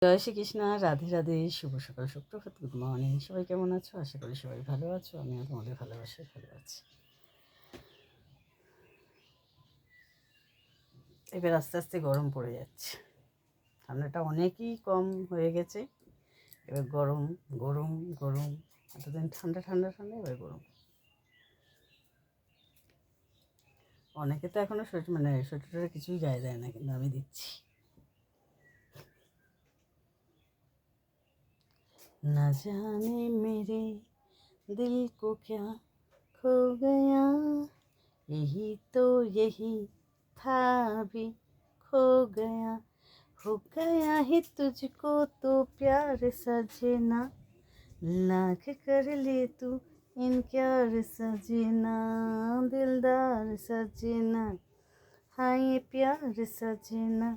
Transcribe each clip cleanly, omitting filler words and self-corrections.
জয় শ্রীকৃষ্ণ, রাধে রাধে, শুভ সকাল, সুপ্রভাত, good morning. সবাই কেমন আছো? আশা করি সবাই ভালো আছো। আমিও তোমাদের ভালোবাসায় ভালো আছি। এবার আস্তে আস্তে গরম পড়ে যাচ্ছে, ঠান্ডাটা অনেকই কম হয়ে গেছে। এবার গরম গরম গরম, এতদিন ঠান্ডা ঠান্ডা ঠান্ডা, এবার গরম। অনেকে তো এখনও সোয়েটারে কিছুই গায়ে দেয় না, কিন্তু আমি দিচ্ছি। না জানে মেরে दिल को क्या खो गया, यही तो यही था भी खो गया, हो गया है तुझको तो प्यार सजना, लाख कर ले तू इनकार सजना, दिलदार सजना, हाँ ये प्यार सजना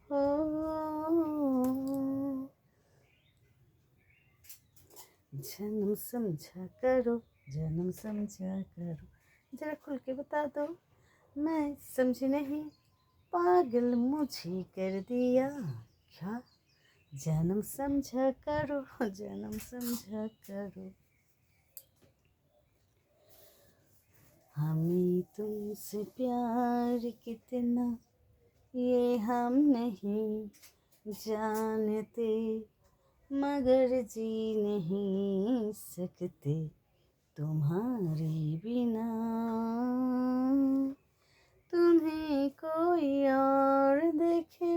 हो। जन्म समझा करो, जन्म समझा करो, जरा खुल के बता दो, मैं समझी नहीं, पागल मुझे कर दिया क्या, जन्म समझा करो, जन्म समझा करो। हमें तुमसे प्यार कितना ये हम नहीं जानते, मगर जी नहीं सकते तुम्हारे बिना, तुम्हें कोई और देखे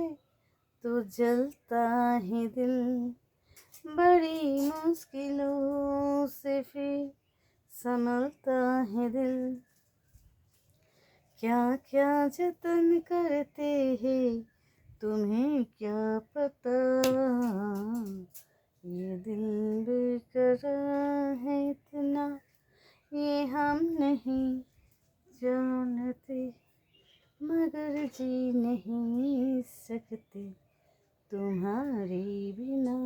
तो जलता है दिल, बड़ी मुश्किलों से फिर संभलता है दिल, क्या क्या जतन करते हैं तुम्हें क्या पता, ये दिल बेकरार है इतना ये हम नहीं जानते, मगर जी नहीं सकते तुम्हारे बिना।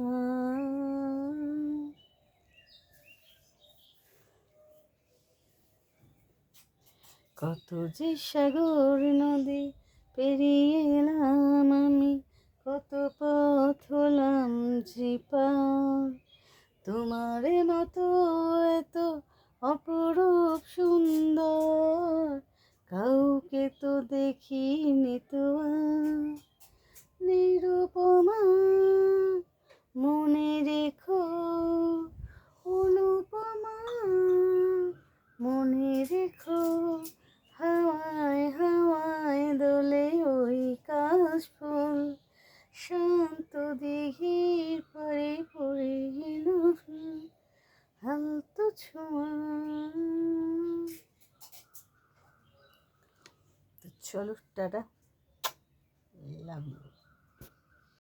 কত যে সাগর নদী পেরিয়ে এলাম আমি, কত পথ হলাম যে পার, তোমার মতো এত অপরূপ সুন্দর কাউকে তো দেখিনি তো আর, নিরুপমা মনে রেখো, অনুপমা মনে রেখো, হাওয়ায় হাওয়ায় দোলে ওই কাশফুল, শান্ত দিঘির পরে পড়ে গেল হালতো ছোঁয়া। তো চলো, টাটা, লাভ ইউ।